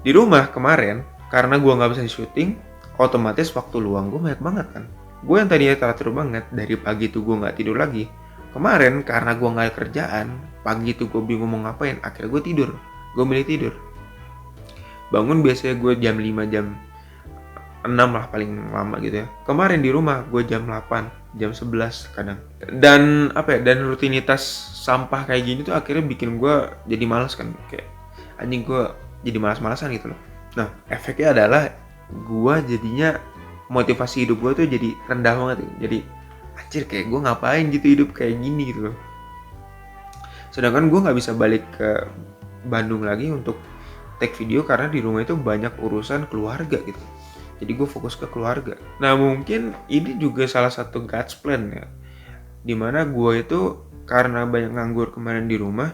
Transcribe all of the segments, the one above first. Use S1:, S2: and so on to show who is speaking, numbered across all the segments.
S1: Di rumah kemarin, karena gue nggak bisa syuting, otomatis waktu luang gue banyak banget kan. Gue yang tadinya teratur banget, dari pagi tuh gue nggak tidur lagi. Kemarin karena gue nggak ada kerjaan, pagi tuh gue bingung mau ngapain, akhirnya gue tidur. Gue milih tidur. Bangun biasanya gue jam 5, jam 6 lah paling lama gitu ya. Kemarin di rumah gue jam 8, jam 11 kadang. Dan dan rutinitas sampah kayak gini tuh akhirnya bikin gue jadi malas kan. Kayak anjing, gue jadi malas-malasan gitu loh. Nah, efeknya adalah gue jadinya motivasi hidup gue tuh jadi rendah banget gitu. Jadi anjir, kayak gue ngapain gitu hidup kayak gini gitu loh. Sedangkan gue nggak bisa balik ke Bandung lagi untuk take video karena di rumah itu banyak urusan keluarga gitu. Jadi gue fokus ke keluarga. Nah, mungkin ini juga salah satu God's plan ya. Dimana gue itu karena banyak nganggur kemarin di rumah,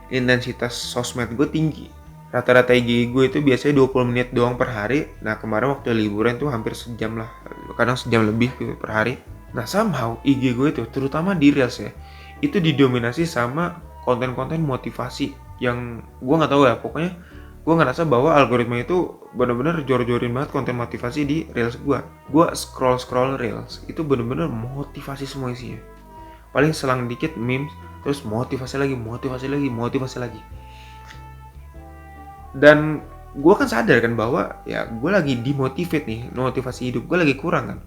S1: intensitas sosmed gue tinggi. Rata-rata IG gue itu biasanya 20 menit doang per hari. Nah, kemarin waktu liburan tuh hampir sejam lah. Kadang sejam lebih per hari. Nah, somehow IG gue itu, terutama di Reels ya, itu didominasi sama konten-konten motivasi yang gue nggak tahu ya. Pokoknya gue ngerasa bahwa algoritma itu bener-bener jor-jorin banget konten motivasi di Reels gue. Gue scroll Reels, itu bener-bener motivasi semua isinya. Paling selang dikit memes, terus motivasi lagi. Dan gue kan sadar kan bahwa ya gue lagi demotivate nih, motivasi hidup gue lagi kurang kan.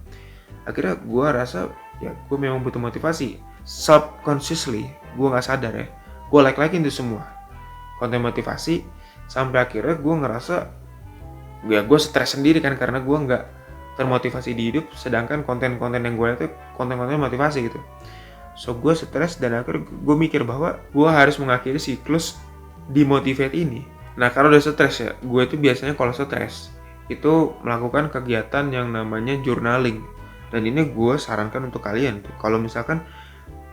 S1: Akhirnya gue rasa ya gue memang butuh motivasi. Subconsciously gue nggak sadar ya, gue like-in itu semua konten motivasi. Sampai akhirnya gue ngerasa ya gue stres sendiri kan, karena gue nggak termotivasi di hidup, sedangkan konten-konten yang gue lihat itu konten-konten motivasi gitu. So gue stres dan akhirnya gue mikir bahwa gue harus mengakhiri siklus demotivate ini. Nah, kalau udah stres ya, gue itu biasanya kalau stres itu melakukan kegiatan yang namanya journaling. Dan ini gue sarankan untuk kalian tuh, kalau misalkan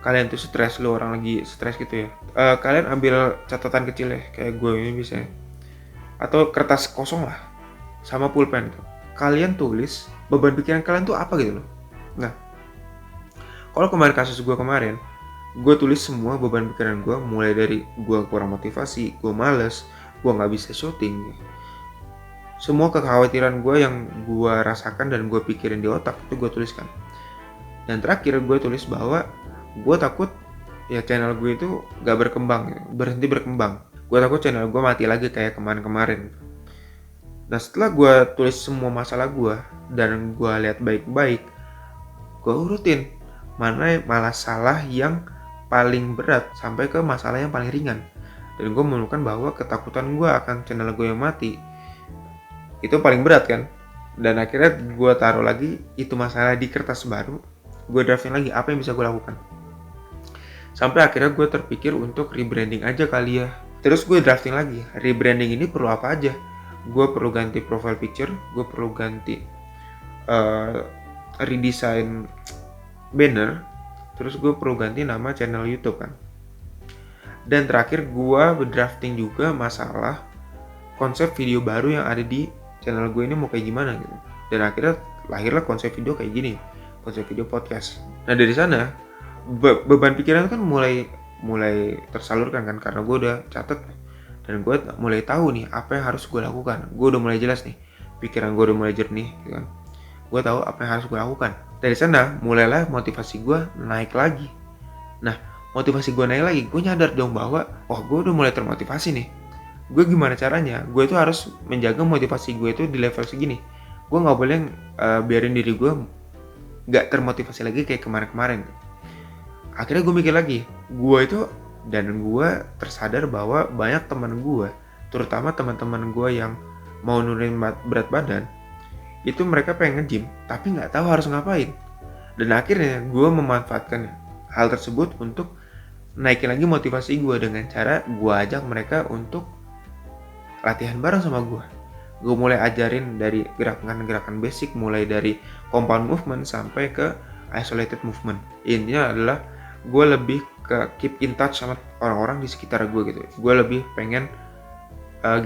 S1: kalian tuh stres, lo orang lagi stres gitu ya, kalian ambil catatan kecil ya, kayak gue ini bisa, atau kertas kosong lah sama pulpen tuh. Kalian tulis beban pikiran kalian tuh apa gitu loh. Nah, kalau kemarin kasus gue kemarin, gue tulis semua beban pikiran gue, mulai dari gue kurang motivasi, gue males, gue nggak bisa syuting, semua kekhawatiran gue yang gue rasakan dan gue pikirin di otak itu gue tuliskan. Dan terakhir gue tulis bahwa gue takut ya channel gue itu gak berhenti berkembang. Gue takut channel gue mati lagi kayak kemarin-kemarin. Nah, setelah gue tulis semua masalah gue dan gue lihat baik-baik, gue urutin mana masalah yang paling berat sampai ke masalah yang paling ringan. Dan gue menemukan bahwa ketakutan gue akan channel gue yang mati itu paling berat kan. Dan akhirnya gue taruh lagi itu masalah di kertas baru, gue drafting lagi apa yang bisa gue lakukan. Sampai akhirnya gue terpikir untuk rebranding aja kali ya. Terus gue drafting lagi, rebranding ini perlu apa aja. Gue perlu ganti profile picture, gue perlu ganti redesign banner, terus gue perlu ganti nama channel YouTube kan. Dan terakhir gue drafting juga masalah konsep video baru yang ada di channel gue ini mau kayak gimana gitu. Dan akhirnya lahirlah konsep video kayak gini, konsep video podcast. Nah, dari sana beban pikiran kan mulai tersalurkan kan, karena gue udah catet dan gue mulai tahu nih apa yang harus gue lakukan. Gue udah mulai jelas nih, pikiran gue udah mulai jernih gitu kan. Gue tahu apa yang harus gue lakukan. Dari sana mulailah motivasi gue naik lagi. Nah, motivasi gue naik lagi, gue nyadar dong bahwa gue udah mulai termotivasi nih. Gue gimana caranya? Gue tuh harus menjaga motivasi gue itu di level segini. Gue nggak boleh biarin diri gue nggak termotivasi lagi kayak kemarin-kemarin. Akhirnya gue mikir lagi, gue tersadar bahwa banyak teman gue, terutama teman-teman gue yang mau nurunin berat badan, itu mereka pengen nge-gym tapi nggak tahu harus ngapain. Dan akhirnya gue memanfaatkan hal tersebut untuk naikin lagi motivasi gue dengan cara gue ajak mereka untuk latihan bareng sama gue. Gue mulai ajarin dari gerakan-gerakan basic, mulai dari compound movement sampai ke isolated movement. Intinya adalah gue lebih ke keep in touch sama orang-orang di sekitar gue gitu. Gue lebih pengen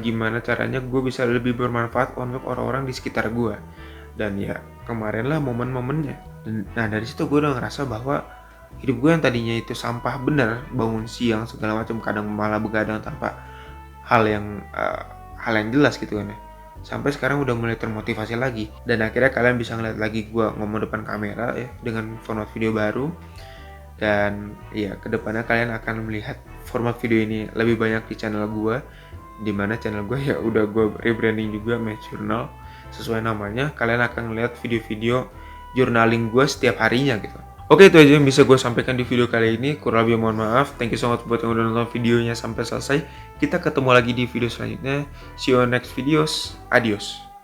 S1: gimana caranya gue bisa lebih bermanfaat untuk orang-orang di sekitar gue. Dan ya kemarin lah momen-momennya. Nah, dari situ gue udah ngerasa bahwa hidup gue yang tadinya itu sampah bener, bangun siang segala macam, kadang malah begadang tanpa hal yang jelas gitu kan ya. sampai sekarang udah mulai termotivasi lagi, dan akhirnya kalian bisa ngeliat lagi gue ngomong depan kamera ya dengan format video baru. Dan ya kedepannya kalian akan melihat format video ini lebih banyak di channel gue, dimana channel gue ya udah gue rebranding juga, Match Journal sesuai namanya. Kalian akan melihat video-video journaling gue setiap harinya gitu. Oke, itu aja yang bisa gue sampaikan di video kali ini. Kurang lebih mohon maaf. Thank you so much buat yang udah nonton videonya sampai selesai. Kita ketemu lagi di video selanjutnya. See you on next videos. Adios.